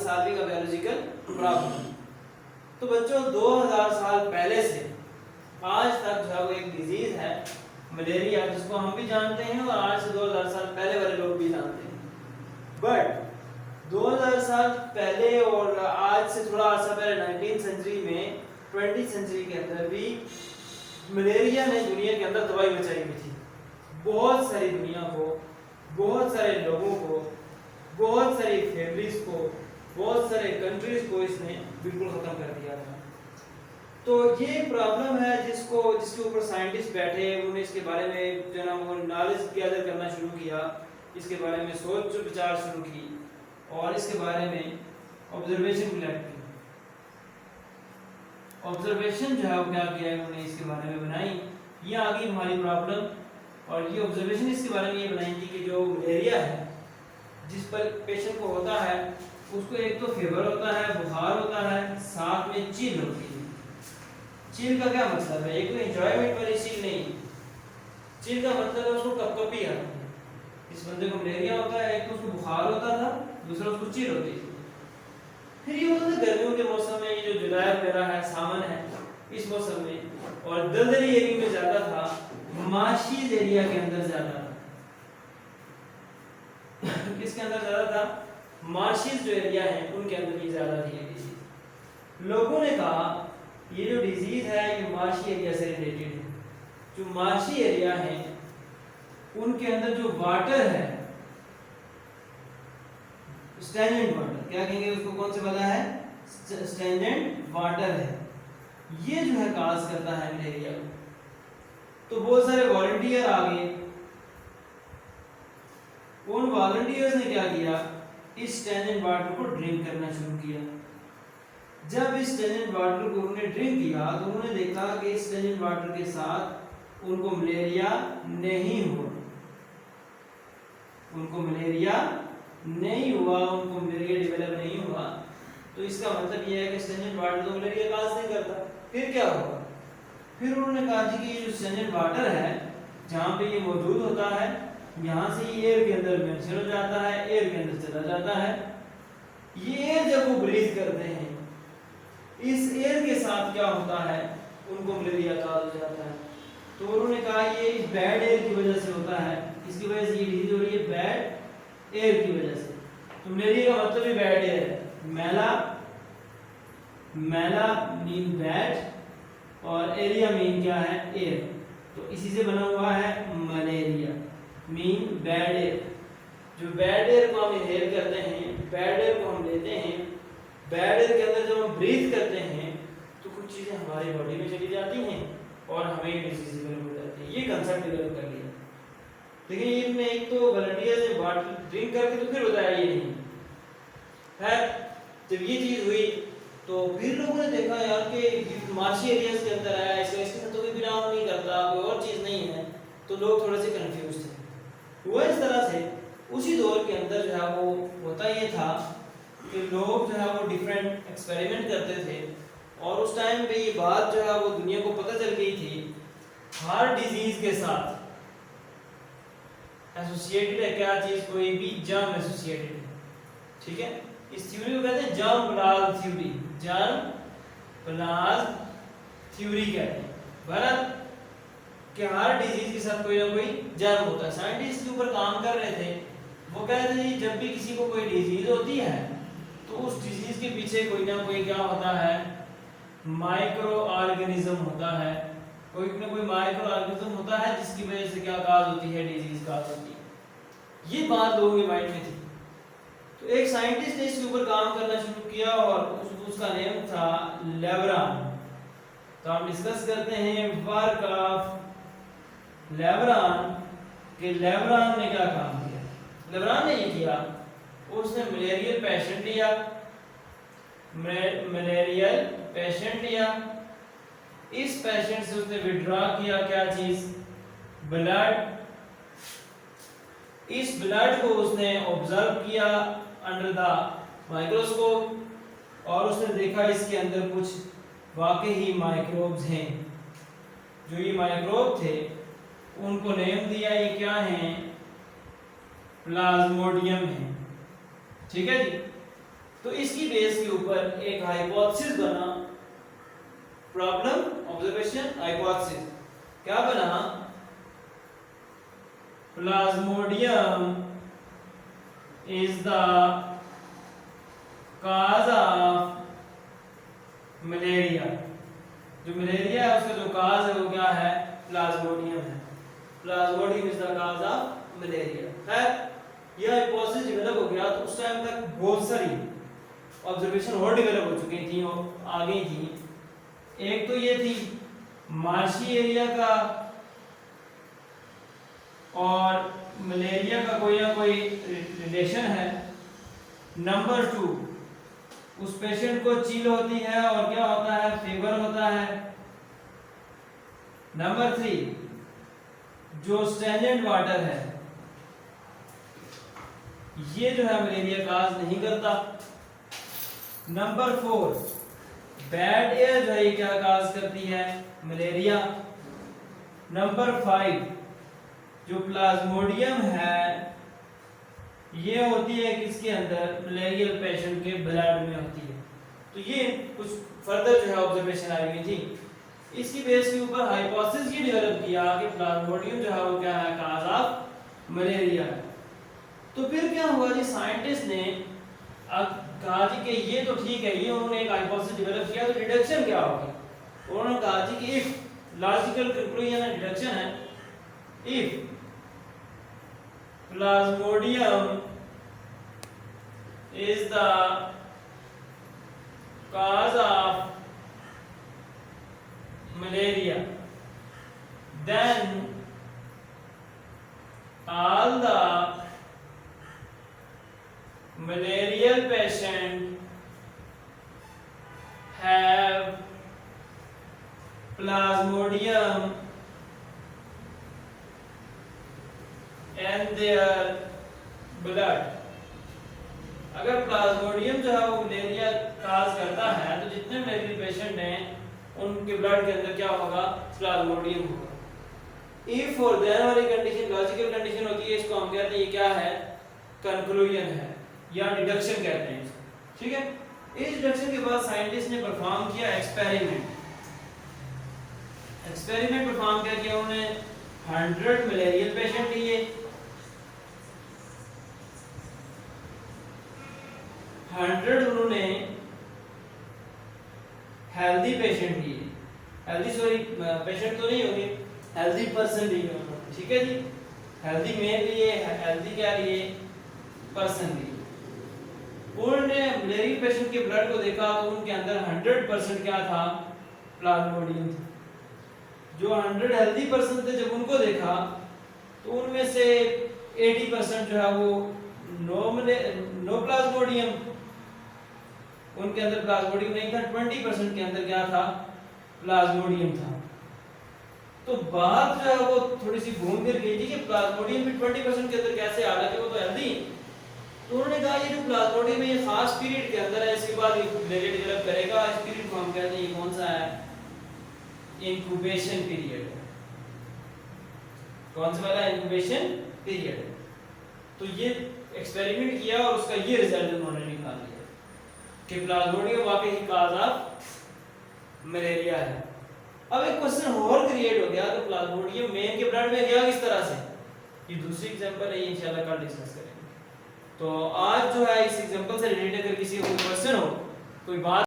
Solving a biological problem. तो बच्चों 2000 साल पहले से आज तक जो है वो एक डिजीज है मलेरिया, जिसको हम भी जानते हैं और आज से 2000 साल पहले वाले लोग भी जानते हैं। बट 2000 साल पहले और आज से थोड़ा अर्सा पहले 19th सेंचुरी में 20th सेंचुरी के अंदर भी मलेरिया ने दुनिया के अंदर तबाही मचाई हुई थी। बहुत सारी दुनिया को, बहुत सारे लोगों को, बहुत सारी फैमिलीज को, बहुत सारे कंट्रीज को इसने बिल्कुल खत्म कर दिया था। तो ये प्रॉब्लम है जिसके ऊपर साइंटिस्ट बैठे, उन्होंने इसके बारे में जो ना वो नॉलेज गैदर करना शुरू किया, इसके बारे में सोच विचार शुरू की और इसके बारे में ऑब्जर्वेशन कलेक्ट की। ऑब्जर्वेशन जो है वो क्या किया है उन्होंने इसके बारे में बनाई, ये आ गई हमारी प्रॉब्लम। और ये ऑब्जर्वेशन इसके बारे में ये बनाई थी कि जो मलेरिया है जिस पर पेशेंट को होता है उसको एक तो फीवर होता है, बुखार होता है, साथ में चील होती है। चील का क्या मतलब है? एक तो एंजॉयमेंट वाली चील नहीं, चील का मतलब है उसको कपकपी आती है। इस बंदे को मलेरिया होता है, एक तो उसको बुखार होता था, दूसरा उसको चील होती थी। फिर ये होता है गर्मियों के मौसम में, ये जो जुलाई वगैरह है, सावन है, इस मौसम में, और दलदली एरिया में ज्यादा था, माशीज एरिया के अंदर ज्यादा था। किसके अंदर ज्यादा था? मार्शिस जो एरिया है उनके अंदर ये ज्यादा थी डिजीज। लोगों ने कहा ये जो डिजीज है ये मार्शी एरिया से रिलेटेड है। जो मार्शी एरिया है उनके अंदर जो वाटर है, स्टैग्नेंट वाटर, क्या कहेंगे उसको, कौन से वाला है? स्टैग्नेंट वाटर है, ये जो है काज करता है मलेरिया को। तो बहुत सारे वॉलंटियर आ गए। उन वॉलंटियर्स ने क्या किया, इस स्टैग्नेंट वाटर को ड्रिंक करना शुरू किया। जब इस स्टैग्नेंट वाटर को उन्होंने ड्रिंक किया तो उन्होंने देखा कि इस स्टैग्नेंट वाटर के साथ उनको मलेरिया नहीं हुआ, उनको मलेरिया नहीं हुआ, उनको मलेरिया डेवलप नहीं हुआ। तो इसका मतलब यह है कि स्टैग्नेंट वाटर तो मलेरिया काज नहीं करता। फिर क्या होगा? फिर उन्होंने कहा कि ये जो स्टैग्नेंट वाटर है जहाँ पे ये मौजूद होता है, यहाँ से ये एयर के अंदर मेंशन हो जाता है, एयर के अंदर चला जाता है। ये एयर जब वो ब्रीथ करते हैं, इस एयर के साथ क्या होता है, उनको मलेरिया काज हो जाता है। तो उन्होंने कहा ये इस बैड एयर की वजह से होता है, इसकी वजह से ये डिजीज हो रही है बैड एयर की वजह से। तो मलेरिया का मतलब ही बैड एयर है। मैला, मैला मीन बैड और एरिया मीन क्या है? एयर। तो इसी से बना हुआ है मलेरिया मीन बैड एयर। जो बैड एयर को हम इनहेल करते हैं, बैड एयर को हम लेते हैं, बैड एयर के अंदर जब हम ब्रीथ करते हैं तो कुछ चीजें हमारी बॉडी में चली जाती हैं और हमें डिजीज डेवलप हो जाती है। ये कंसेप्ट डेवलप कर लिया। लेकिन इनमें एक तो वॉलंटियर्स ने वाटर ड्रिंक करके तो फिर बताया ये नहीं है। जब ये चीज हुई तो फिर लोगों ने देखा यार कि मार्शी एरियाज के अंदर आया, इसके साथ तो कोई बिलोंग नहीं करता, कोई और चीज नहीं है। तो लोग थोड़े से कंफ्यूज थे। वो इस तरह से उसी दौर के अंदर जो है वो होता ये था कि लोग जो है वो डिफरेंट एक्सपेरिमेंट करते थे। और उस टाइम पे ये बात जो है वो दुनिया को पता चल गई थी, हर डिजीज के साथ एसोसिएटेड है क्या चीज, कोई भी जर्म एसोसिएटेड है। ठीक है, इस थ्योरी को कहते हैं germ plasm theory. Germ plasm theory कहते हैं भारत कि हर डिजीज के साथ कोई ना कोई जर्म होता है। साइंटिस्ट के ऊपर काम कर रहे थे, वो कहते थे जब भी किसी को कोई डिजीज होती है तो उस डिजीज के पीछे कोई ना कोई क्या होता है, माइक्रो ऑर्गेनिज्म होता है, कोई ना कोई माइक्रो ऑर्गेनिज्म होता है जिसकी वजह से क्या काज होती है, डिजीज काज होती है। ये बात लोगों के माइंड में थी। तो एक साइंटिस्ट ने इसके ऊपर काम करना शुरू किया और उसका नेम था लेब्रान। तो हम डिस्कस करते हैं वर्क ऑफ लेब्रान कि लेब्रान ने क्या काम किया। लेब्रान ने ये किया, उसने मलेरियल पेशेंट लिया, मलेरियल पेशेंट लिया, इस पेशेंट से उसने विड्रॉ किया क्या चीज, ब्लड। इस ब्लड को उसने ऑब्जर्व किया अंडर द माइक्रोस्कोप और उसने देखा इसके अंदर कुछ वाकई ही माइक्रोब्स हैं। जो ये माइक्रोब थे उनको नेम दिया, ये क्या हैं, प्लाज्मोडियम है। ठीक है जी। तो इसकी बेस के ऊपर एक हाइपोथेसिस बना, प्रॉब्लम ऑब्जर्वेशन हाइपोथेसिस क्या बना, Plasmodium is the cause of malaria. जो मलेरिया है उसका जो काज है वो क्या है, प्लाज्मोडियम है। Plasmodium is the cause of malaria. खैर यह हाइपोथेसिस डेवलप हो गया तो उस टाइम तक बहुत सारी ऑब्जर्वेशन और डेवलप हो चुकी थी और आ गई थी। एक तो ये थी मार्शी एरिया का और मलेरिया का कोई ना कोई रिलेशन है। नंबर 2 उस पेशेंट को चील होती है और क्या होता है, फीवर होता है। नंबर 3 जो स्टैंडर्ड वाटर है ये जो है मलेरिया काज नहीं करता। नंबर 4 बैड एयर जो है क्या काज करती है, मलेरिया। नंबर 5 जो प्लाज्मोडियम है ये होती है किसके अंदर, मलेरियल पेशेंट के ब्लड में होती है। तो ये कुछ फर्दर जो है ऑब्जर्वेशन आई हुई थी। इसकी बेस के ऊपर हाइपोथेसिस ये डेवलप किया कि प्लाज्मोडियम जो है वो क्या है, काज ऑफ मलेरिया है। तो फिर क्या हुआ जी, साइंटिस्ट ने कहा जी कि ये तो ठीक है, ये उन्होंने एक हाइपोथेसिस डेवलप किया, तो डिडक्शन क्या होगी। उन्होंने कहा जी कि इफ लॉजिकल कंक्लूजन है, डिडक्शन है, if Plasmodium is the cause of malaria, then all the malarial patient have plasmodium and their blood। अगर प्लाज्मोडियम जो है वो मलेरिया काज करता है तो जितने मलेरियल पेशेंट हैं उनके ब्लड के अंदर क्या होगा, प्लाज्मोडियम होगा। इफ और देन वाली कंडीशन लॉजिकल कंडीशन होती है, इसको हम कहते हैं ये क्या है, कंक्लूजन है या डिडक्शन कहते हैं इसको। ठीक है, इस डिडक्शन के बाद साइंटिस्ट ने परफॉर्म किया एक्सपेरिमेंट परफॉर्म किया उन्होंने 100 मलेरियल पेशेंट लिए, 100 उन्होंने हेल्दी पेशेंट लिए, हेल्दी सॉरी पेशेंट तो नहीं होंगे, हेल्दी पर्सन लिए उन्होंने। ठीक है जी, हेल्दी मेल लिए, हेल्दी क्या लिए, पर्सन लिए। उन्होंने मलेरिया पेशेंट के ब्लड को देखा तो उनके अंदर 100% क्या था, प्लाज्मोडियम था। जो 100 हेल्दी पर्सन थे जब उनको देखा तो उनमें से 80% जो है वो नो प्लाज्मोडियम, उनके अंदर प्लाज्मोडियम नहीं था। 20% के अंदर क्या था, प्लाज्मोडियम था। तो बात जो है वो थोड़ी सी घूम फिर गई थी कि प्लाज्मोडियम भी 20% के अंदर कैसे, हालांकि वो तो हेल्दी। तो उन्होंने कहा ये जो प्लाज्मोडियम है ये खास पीरियड के अंदर है, इसके बाद ये मलेरिया डेवलप करेगा। इस पीरियड को हम कहते हैं ये कौन सा है, इंक्यूबेशन पीरियड। कौन सा वाला, इंक्यूबेशन पीरियड। तो ये एक्सपेरिमेंट किया और उसका ये रिजल्ट उन्होंने निकाल लिया कि प्लाज्मोडियम वाकई ही काज ऑफ मलेरिया है। अब एक क्वेश्चन और क्रिएट हो गया कि प्लाज्मोडियम मेन के ब्लड में गया किस तरह से, ये दूसरी एग्जांपल है, ये इंशाल्लाह कल डिस्कस करेंगे। तो आज जो है इस एग्जांपल से रिलेटेड अगर किसी को कोई क्वेश्चन हो, कोई बात